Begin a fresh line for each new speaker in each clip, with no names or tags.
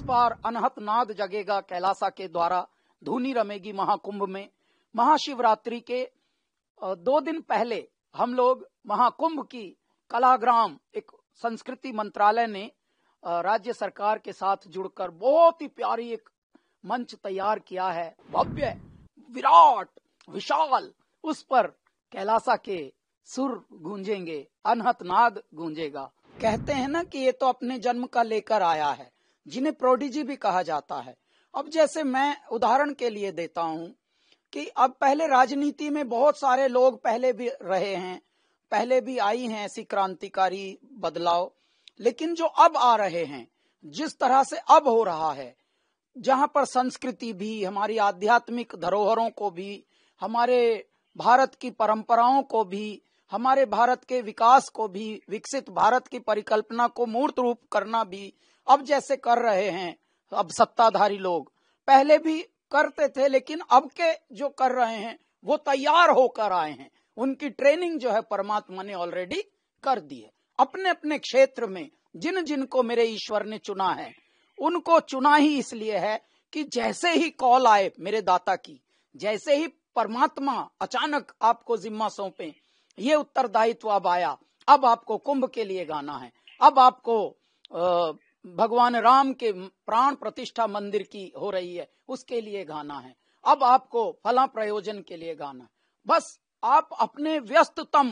बार अनहत नाद जगेगा कैलासा के द्वारा, धूनी रमेगी महाकुंभ में। महाशिवरात्रि के 2 दिन पहले हम लोग महाकुंभ की कलाग्राम, एक संस्कृति मंत्रालय ने राज्य सरकार के साथ जुड़कर बहुत ही प्यारी एक मंच तैयार किया है, भव्य, विराट, विशाल। उस पर कैलासा के सुर गूंजेंगे, अनहत नाद गूंजेगा। कहते हैं ना कि ये तो अपने जन्म का लेकर आया है, जिन्हें प्रोडिजी भी कहा जाता है। अब जैसे मैं उदाहरण के लिए देता हूं कि अब पहले राजनीति में बहुत सारे लोग पहले भी रहे हैं, पहले भी आई हैं ऐसी क्रांतिकारी बदलाव, लेकिन जो अब आ रहे हैं, जिस तरह से अब हो रहा है, जहां पर संस्कृति भी, हमारी आध्यात्मिक धरोहरों को भी, हमारे भारत की परंपराओं को भी, हमारे भारत के विकास को भी, विकसित भारत की परिकल्पना को मूर्त रूप करना भी अब जैसे कर रहे हैं अब सत्ताधारी लोग, पहले भी करते थे, लेकिन अब के जो कर रहे हैं वो तैयार होकर आए हैं। उनकी ट्रेनिंग जो है परमात्मा ने ऑलरेडी कर दी है। अपने अपने क्षेत्र में जिन जिनको मेरे ईश्वर ने चुना है, उनको चुना ही इसलिए है कि जैसे ही कॉल आए मेरे दाता की, जैसे ही परमात्मा अचानक आपको जिम्मा सौंपे, ये उत्तरदायित्व अब आया, अब आपको कुंभ के लिए गाना है, अब आपको भगवान राम के प्राण प्रतिष्ठा मंदिर की हो रही है उसके लिए गाना है, अब आपको फला प्रयोजन के लिए गाना है। बस आप अपने व्यस्ततम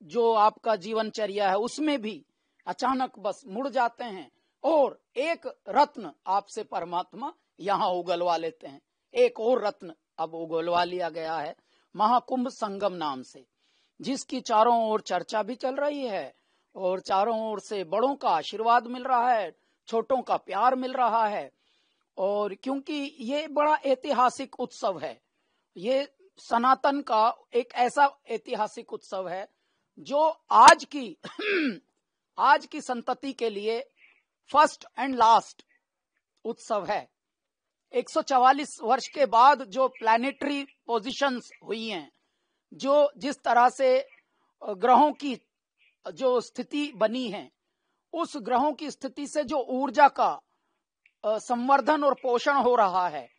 जो आपका जीवनचर्या है उसमें भी अचानक बस मुड़ जाते हैं और एक रत्न आपसे परमात्मा यहाँ उगलवा लेते हैं। एक और रत्न अब उगलवा लिया गया है महाकुंभ संगम नाम से, जिसकी चारों ओर चर्चा भी चल रही है और चारों ओर से बड़ों का आशीर्वाद मिल रहा है, छोटों का प्यार मिल रहा है। और क्योंकि ये बड़ा ऐतिहासिक उत्सव है, ये सनातन का एक ऐसा ऐतिहासिक उत्सव है जो आज की संतति के लिए फर्स्ट एंड लास्ट उत्सव है। 144 वर्ष के बाद जो प्लैनेटरी पोजीशंस हुई हैं, जो जिस तरह से ग्रहों की जो स्थिति बनी है, उस ग्रहों की स्थिति से जो ऊर्जा का संवर्धन और पोषण हो रहा है,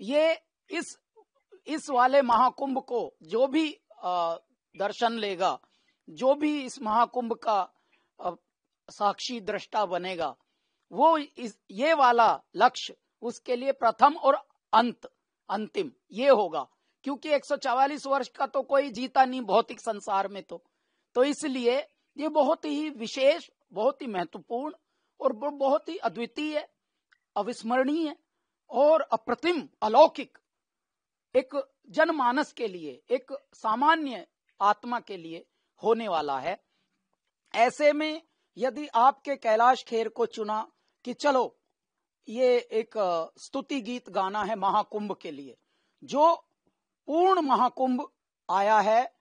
ये इस वाले महाकुंभ को जो भी दर्शन लेगा, जो भी इस महाकुंभ का साक्षी दृष्टा बनेगा, वो ये वाला लक्ष्य उसके लिए प्रथम और अंतिम ये होगा। क्योंकि 144 वर्ष का तो कोई जीता नहीं भौतिक संसार में, तो इसलिए ये बहुत ही विशेष, बहुत ही महत्वपूर्ण और बहुत ही अद्वितीय, अविस्मरणीय और अप्रतिम, अलौकिक एक जनमानस के लिए, एक सामान्य आत्मा के लिए होने वाला है। ऐसे में यदि आपके कैलाश खेर को चुना कि चलो ये एक स्तुति गीत गाना है महाकुंभ के लिए, जो पूर्ण महाकुंभ आया है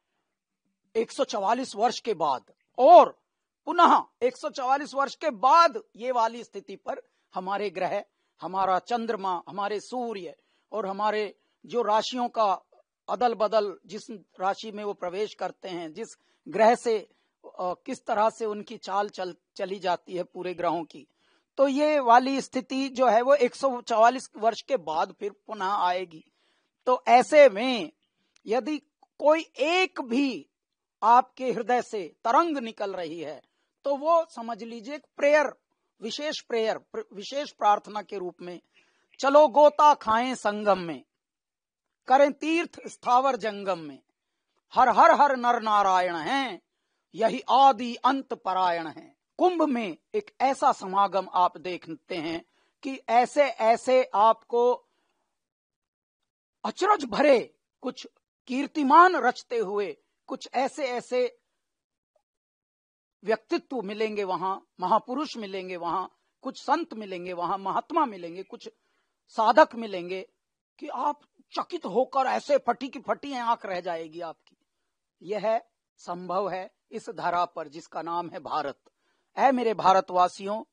144 वर्ष के बाद, और पुनः 144 वर्ष के बाद ये वाली स्थिति पर हमारे ग्रह, हमारा चंद्रमा, हमारे सूर्य और हमारे जो राशियों का अदल बदल, जिस राशि में वो प्रवेश करते हैं, जिस ग्रह से किस तरह से उनकी चाल चली जाती है पूरे ग्रहों की, तो ये वाली स्थिति जो है वो 144 वर्ष के बाद फिर पुनः आएगी। तो ऐसे में यदि कोई एक भी आपके हृदय से तरंग निकल रही है, तो वो समझ लीजिए प्रेयर, विशेष प्रार्थना के रूप में, चलो गोता खाएं संगम में, करें तीर्थ स्थावर जंगम में, हर हर हर नर नारायण हैं, यही आदि अंत परायण है। कुंभ में एक ऐसा समागम आप देखते हैं कि ऐसे ऐसे आपको अचरज भरे कुछ कीर्तिमान रचते हुए कुछ ऐसे ऐसे व्यक्तित्व मिलेंगे वहां, महापुरुष मिलेंगे वहां, कुछ संत मिलेंगे वहां, महात्मा मिलेंगे, कुछ साधक मिलेंगे कि आप चकित होकर ऐसे फटी की फटी आंख रह जाएगी आपकी। यह संभव है इस धरा पर जिसका नाम है भारत। ऐ मेरे भारतवासियों,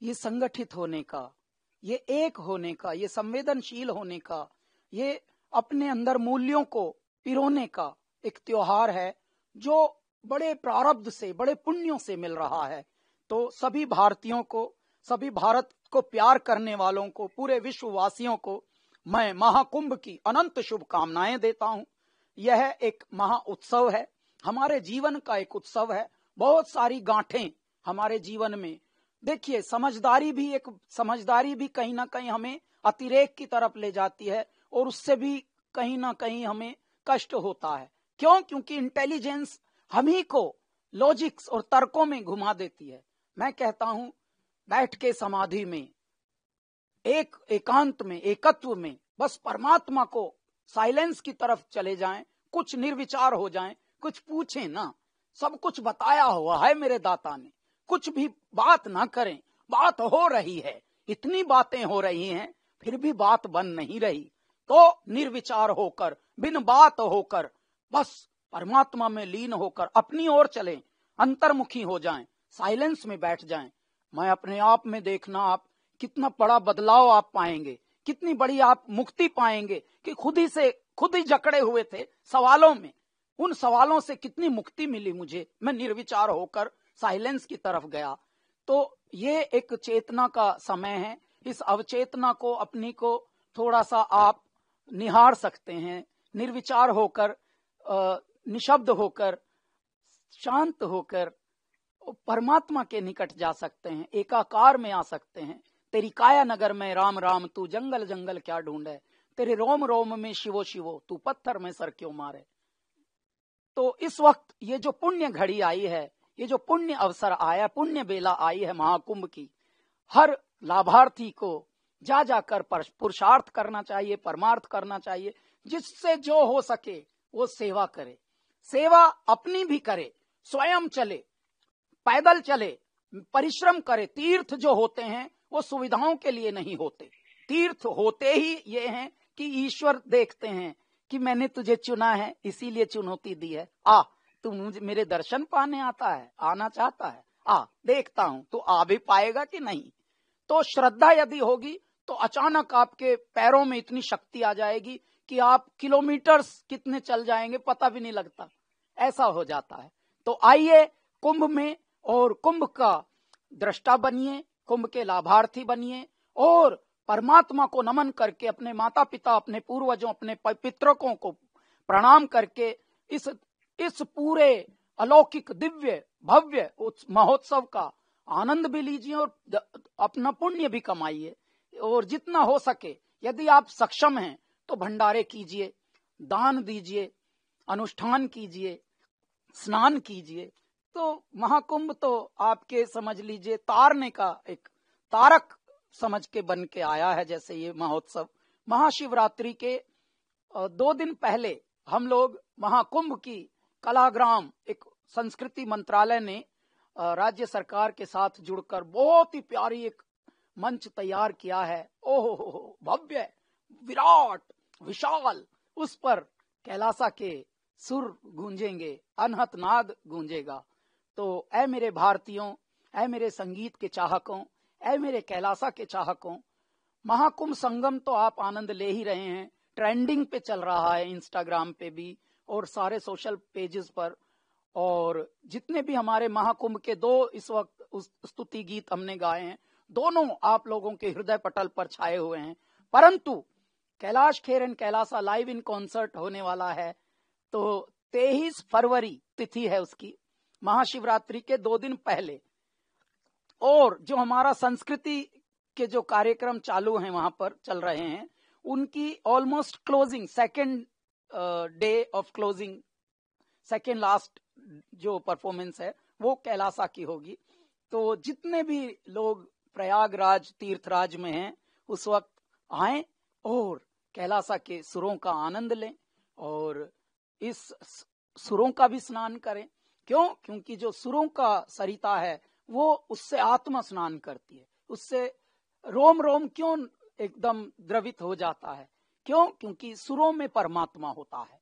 ये संगठित होने का, ये एक होने का, ये संवेदनशील होने का, ये अपने अंदर मूल्यों को पिरोने का एक त्योहार है जो बड़े प्रारब्ध से, बड़े पुण्यों से मिल रहा है। तो सभी भारतीयों को, सभी भारत को प्यार करने वालों को, पूरे विश्ववासियों को मैं महाकुंभ की अनंत शुभकामनाएं देता हूं। यह एक महा उत्सव है, हमारे जीवन का एक उत्सव है। बहुत सारी गांठें हमारे जीवन में, देखिए समझदारी भी कहीं ना कहीं हमें अतिरेक की तरफ ले जाती है, और उससे भी कहीं ना कहीं हमें कष्ट होता है। क्यों? क्योंकि इंटेलिजेंस हम ही को लॉजिक्स और तर्कों में घुमा देती है। मैं कहता हूं, बैठ के समाधि में, एकांत में, एकत्व में, बस परमात्मा को साइलेंस की तरफ चले जाएं, कुछ निर्विचार हो जाएं, कुछ पूछें ना, सब कुछ बताया हुआ है मेरे दाता ने, कुछ भी बात ना करें। बात हो रही है, इतनी बातें हो रही हैं, फिर भी बात बन नहीं रही, तो निर्विचार होकर, बिन बात होकर, बस परमात्मा में लीन होकर अपनी ओर चलें, अंतर्मुखी हो जाएं, साइलेंस में बैठ जाएं। मैं अपने आप में देखना, आप कितना बड़ा बदलाव आप पाएंगे, कितनी बड़ी आप मुक्ति पाएंगे कि खुद ही जकड़े हुए थे सवालों में, उन सवालों से कितनी मुक्ति मिली मुझे। मैं निर्विचार होकर साइलेंस की तरफ गया। तो ये एक चेतना का समय है। इस अवचेतना को, अपनी को थोड़ा सा आप निहार सकते हैं, निर्विचार होकर, निशब्द होकर, शांत होकर परमात्मा के निकट जा सकते हैं, एकाकार में आ सकते हैं। तेरी काया नगर में राम राम, तू जंगल जंगल क्या ढूंढे, तेरे रोम रोम में शिवो शिवो, तू पत्थर में सर क्यों मारे। तो इस वक्त ये जो पुण्य घड़ी आई है, ये जो पुण्य अवसर आया, पुण्य बेला आई है महाकुंभ की, हर लाभार्थी को जा जाकर पुरुषार्थ करना चाहिए, परमार्थ करना चाहिए। जिससे जो हो सके वो सेवा करे, सेवा अपनी भी करे, स्वयं चले, पैदल चले, परिश्रम करे। तीर्थ जो होते हैं वो सुविधाओं के लिए नहीं होते, तीर्थ होते ही ये हैं कि ईश्वर देखते हैं कि मैंने तुझे चुना है, इसीलिए चुनौती दी है, आ तू मुझे मेरे दर्शन पाने आता है, आना चाहता है, आ देखता हूं तो आ भी पाएगा कि नहीं। तो श्रद्धा यदि होगी तो अचानक आपके पैरों में इतनी शक्ति आ जाएगी कि आप किलोमीटर्स कितने चल जाएंगे पता भी नहीं लगता, ऐसा हो जाता है। तो आइए कुंभ में, और कुंभ का दृष्टा बनिए, कुंभ के लाभार्थी बनिए, और परमात्मा को नमन करके, अपने माता पिता, अपने पूर्वजों, अपने पितरों को प्रणाम करके इस पूरे अलौकिक दिव्य भव्य महोत्सव का आनंद भी लीजिए, और अपना पुण्य भी कमाइए। और जितना हो सके, यदि आप सक्षम हैं तो भंडारे कीजिए, दान दीजिए, अनुष्ठान कीजिए, स्नान कीजिए। तो महाकुंभ तो आपके समझ लीजिए तारने का एक तारक समझ के बन के आया है। जैसे ये महोत्सव महाशिवरात्रि के 2 दिन पहले हम लोग महाकुंभ की कलाग्राम, एक संस्कृति मंत्रालय ने राज्य सरकार के साथ जुड़कर बहुत ही प्यारी एक मंच तैयार किया है। ओहो, भव्य, विराट, विशाल, उस पर कैलासा के सुर गूंजेंगे, अनहत नाद गूंजेगा। तो ऐ मेरे भारतीयों, ऐ मेरे संगीत के चाहकों, ऐ मेरे कैलासा के चाहकों, महाकुंभ संगम तो आप आनंद ले ही रहे हैं, ट्रेंडिंग पे चल रहा है इंस्टाग्राम पे भी और सारे सोशल पेजेस पर। और जितने भी हमारे महाकुंभ के 2 इस वक्त स्तुति गीत हमने गाए हैं, दोनों आप लोगों के हृदय पटल पर छाए हुए हैं। परंतु Kailash Kher and Kailasa live in concert होने वाला है, तो 23 फरवरी तिथि है उसकी, महाशिवरात्रि के 2 दिन पहले। और जो हमारा संस्कृति के जो कार्यक्रम चालू हैं, वहां पर चल रहे हैं, उनकी almost closing, second day of closing, second last जो परफॉर्मेंस है वो कैलासा की होगी। तो जितने भी लोग प्रयागराज तीर्थराज में हैं उस वक्त आए और कैलासा के सुरों का आनंद लें, और इस सुरों का भी स्नान करें। क्यों? क्योंकि जो सुरों का सरिता है वो उससे आत्मा स्नान करती है, उससे रोम रोम क्यों एकदम द्रवित हो जाता है। क्यों? क्योंकि सुरों में परमात्मा होता है।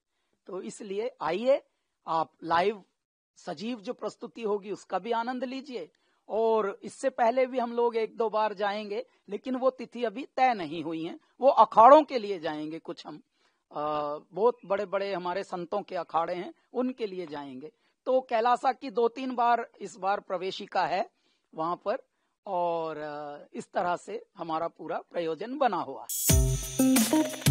तो इसलिए आइए आप लाइव सजीव जो प्रस्तुति होगी उसका भी आनंद लीजिए। और इससे पहले भी हम लोग 1-2 बार जाएंगे, लेकिन वो तिथि अभी तय नहीं हुई है, वो अखाड़ों के लिए जाएंगे। कुछ हम बहुत बड़े बड़े हमारे संतों के अखाड़े हैं, उनके लिए जाएंगे। तो कैलासा की 2-3 बार इस बार प्रवेशिका है, वहां पर, और इस तरह से हमारा पूरा प्रयोजन बना हुआ है।